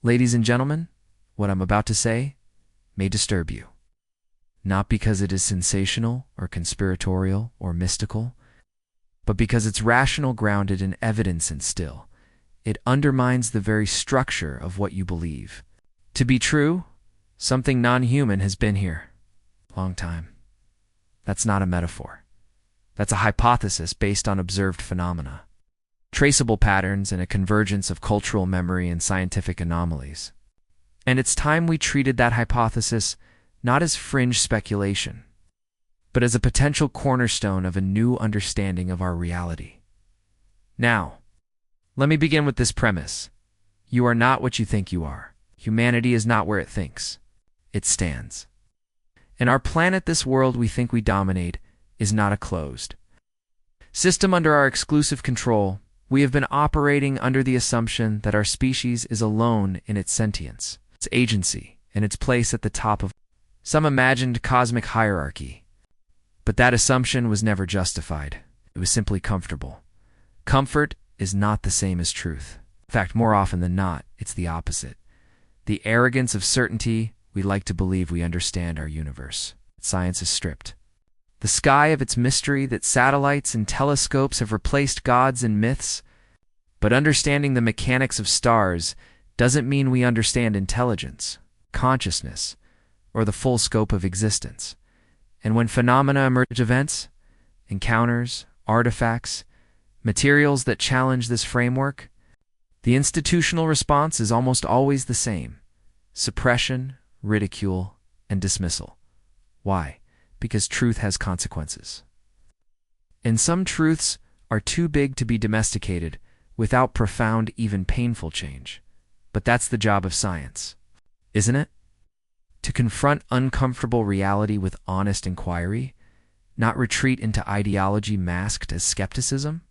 Ladies and gentlemen, what I'm about to say may disturb you. Not because it is sensational or conspiratorial or mystical, but because it's rational, grounded in evidence, and still, it undermines the very structure of what you believe. To be true, something non-human has been here a long time. That's not a metaphor. That's a hypothesis based on observed phenomena, traceable patterns, and a convergence of cultural memory and scientific anomalies. And it's time we treated that hypothesis not as fringe speculation, but as a potential cornerstone of a new understanding of our reality. Now, let me begin with this premise. You are not what you think you are. Humanity is not where it thinks. It stands. And our planet, this world we think we dominate, is not a closed system under our exclusive control. We have been operating under the assumption that our species is alone in its sentience, its agency, and its place at the top of some imagined cosmic hierarchy. But that assumption was never justified. It was simply comfortable. Comfort is not the same as truth. In fact, more often than not, it's the opposite. The arrogance of certainty, we like to believe we understand our universe. Science is stripped the sky of its mystery, that satellites and telescopes have replaced gods and myths. But understanding the mechanics of stars doesn't mean we understand intelligence, consciousness, or the full scope of existence. And when phenomena emerge, events, encounters, artifacts, materials that challenge this framework, the institutional response is almost always the same: suppression, ridicule, and dismissal. Why? Because truth has consequences. And some truths are too big to be domesticated without profound, even painful change. But that's the job of science, isn't it? To confront uncomfortable reality with honest inquiry, not retreat into ideology masked as skepticism.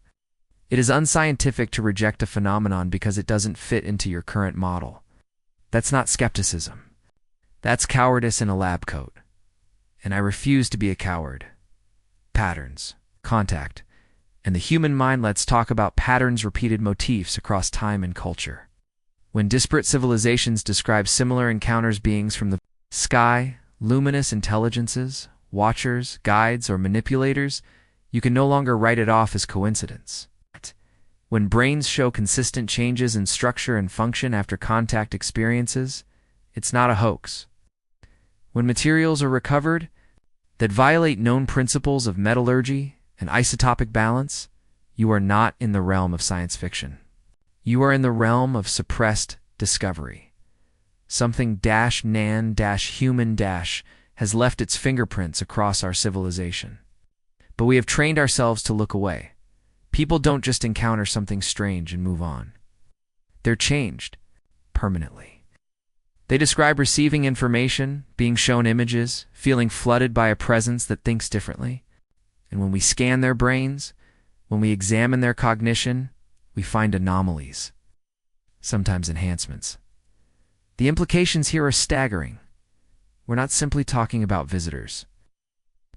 It is unscientific to reject a phenomenon because it doesn't fit into your current model. That's not skepticism. That's cowardice in a lab coat. And I refuse to be a coward. Patterns, contact, and the human mind. Let's talk about patterns, repeated motifs across time and culture. When disparate civilizations describe similar encounters, beings from the sky, luminous intelligences, watchers, guides, or manipulators, you can no longer write it off as coincidence. When brains show consistent changes in structure and function after contact experiences, it's not a hoax. When materials are recovered that violate known principles of metallurgy and isotopic balance, you are not in the realm of science fiction. You are in the realm of suppressed discovery. Something -nan-human- has left its fingerprints across our civilization. But we have trained ourselves to look away. People don't just encounter something strange and move on. They're changed permanently. They describe receiving information, being shown images, feeling flooded by a presence that thinks differently. And when we scan their brains, when we examine their cognition, we find anomalies, sometimes enhancements. The implications here are staggering. We're not simply talking about visitors.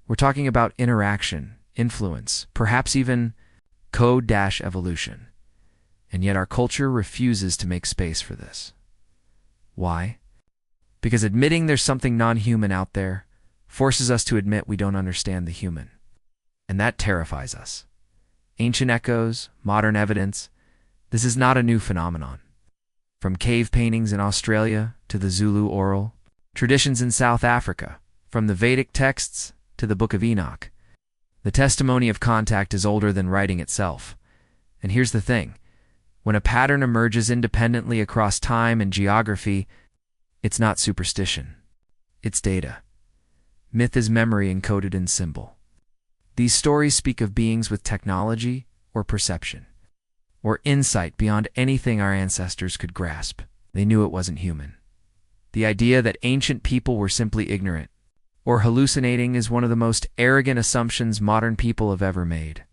We're talking about interaction, influence, perhaps even code-evolution. And yet our culture refuses to make space for this. Why? Because admitting there's something non-human out there forces us to admit we don't understand the human. And that terrifies us. Ancient echoes, modern evidence, this is not a new phenomenon. From cave paintings in Australia to the Zulu oral traditions in South Africa, from the Vedic texts to the Book of Enoch, the testimony of contact is older than writing itself. And here's the thing. When a pattern emerges independently across time and geography, it's not superstition. It's data. Myth is memory encoded in symbol. These stories speak of beings with technology or perception, or insight beyond anything our ancestors could grasp. They knew it wasn't human. The idea that ancient people were simply ignorant or hallucinating is one of the most arrogant assumptions modern people have ever made.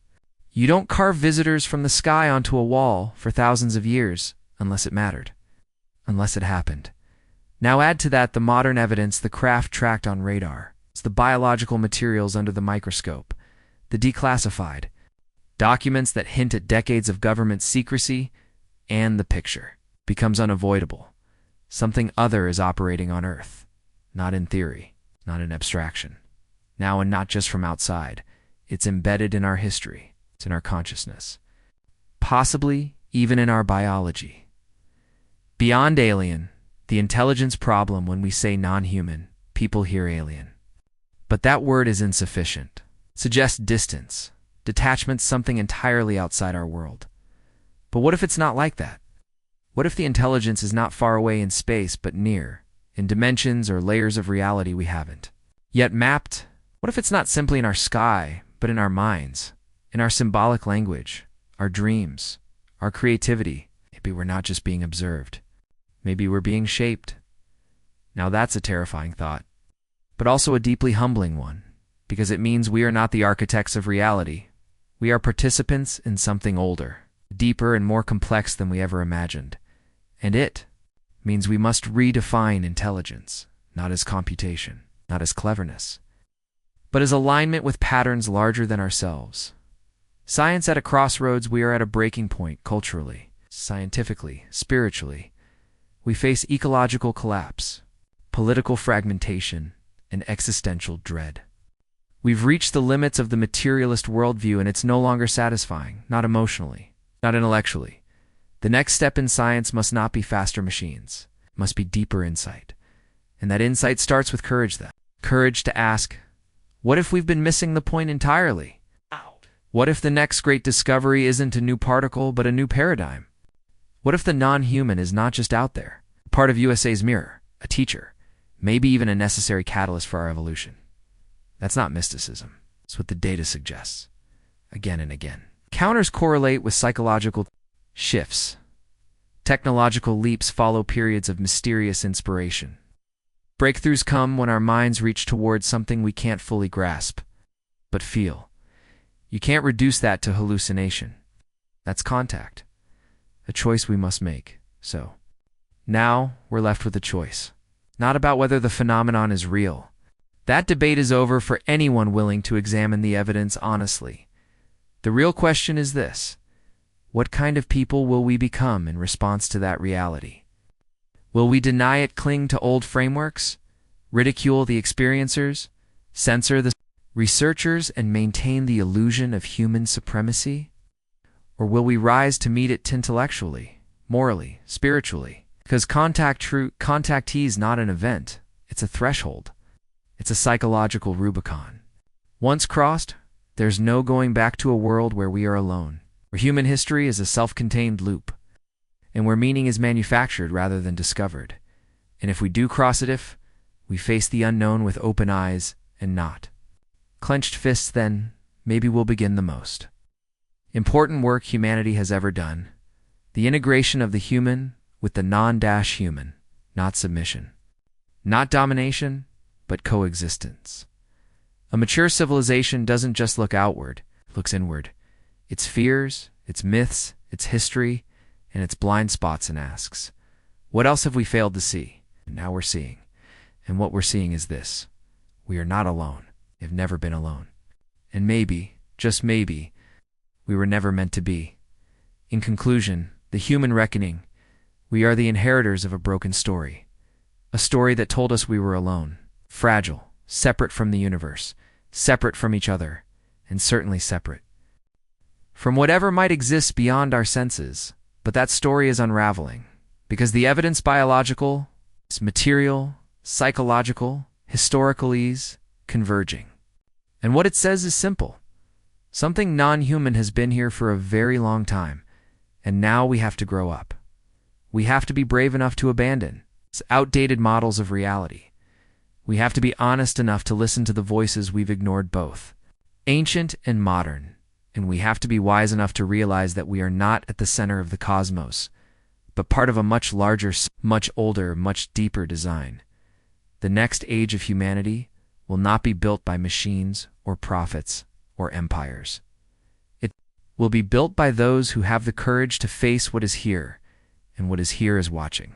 You don't carve visitors from the sky onto a wall for thousands of years unless it mattered, unless it happened. Now add to that the modern evidence, the craft tracked on radar, the biological materials under the microscope, the declassified documents that hint at decades of government secrecy, and the picture becomes unavoidable. Something other is operating on Earth, not in theory, not in abstraction. Now, and not just from outside. It's embedded in our history. It's in our consciousness. Possibly even in our biology. Beyond alien, the intelligence problem when we say non-human, people hear alien. But that word is insufficient. It suggests distance, detachment, something entirely outside our world. But what if it's not like that? What if the intelligence is not far away in space but near, in dimensions or layers of reality we haven't yet mapped? What if it's not simply in our sky, but in our minds, in our symbolic language, our dreams, our creativity? Maybe we're not just being observed. Maybe we're being shaped. Now that's a terrifying thought, but also a deeply humbling one, because it means we are not the architects of reality. We are participants in something older, deeper and more complex than we ever imagined. And it means we must redefine intelligence, not as computation, not as cleverness, but as alignment with patterns larger than ourselves. Science at a crossroads. We are at a breaking point culturally, scientifically, spiritually. We face ecological collapse, political fragmentation, and existential dread. We've reached the limits of the materialist worldview, and it's no longer satisfying, not emotionally, not intellectually. The next step in science must not be faster machines. It must be deeper insight. And that insight starts with courage then. Courage to ask, what if we've been missing the point entirely? What if the next great discovery isn't a new particle, but a new paradigm? What if the non-human is not just out there, part of USA's mirror, a teacher, maybe even a necessary catalyst for our evolution? That's not mysticism. It's what the data suggests, again and again. Counters correlate with psychological shifts. Technological leaps follow periods of mysterious inspiration. Breakthroughs come when our minds reach towards something we can't fully grasp, but feel. You can't reduce that to hallucination. That's contact. A choice we must make. So, now we're left with a choice. Not about whether the phenomenon is real. That debate is over for anyone willing to examine the evidence honestly. The real question is this: what kind of people will we become in response to that reality? Will we deny it, cling to old frameworks, ridicule the experiencers, censor the researchers, and maintain the illusion of human supremacy? Or will we rise to meet it intellectually, morally, spiritually? Because contactee is not an event, it's a threshold. It's a psychological Rubicon. Once crossed, there's no going back to a world where we are alone, where human history is a self-contained loop, and where meaning is manufactured rather than discovered. And if we do cross it, if we face the unknown with open eyes and not clenched fists, then maybe we'll begin the most important work humanity has ever done: the integration of the human with the non-human, not submission, not domination, but coexistence. A mature civilization doesn't just look outward, it looks inward. Its fears, its myths, its history, and its blind spots, and asks, what else have we failed to see? And now we're seeing. And what we're seeing is this: we are not alone. We have never been alone. And maybe, just maybe, we were never meant to be. In conclusion, the human reckoning: we are the inheritors of a broken story. A story that told us we were alone, fragile, separate from the universe, separate from each other, and certainly separate from whatever might exist beyond our senses. But that story is unraveling, because the evidence, biological, material, psychological, historical, is converging. And what it says is simple. Something non-human has been here for a very long time, and now we have to grow up. We have to be brave enough to abandon outdated models of reality. We have to be honest enough to listen to the voices we've ignored, both ancient and modern. And we have to be wise enough to realize that we are not at the center of the cosmos, but part of a much larger, much older, much deeper design. The next age of humanity will not be built by machines or prophets or empires. It will be built by those who have the courage to face what is here, and what is here is watching.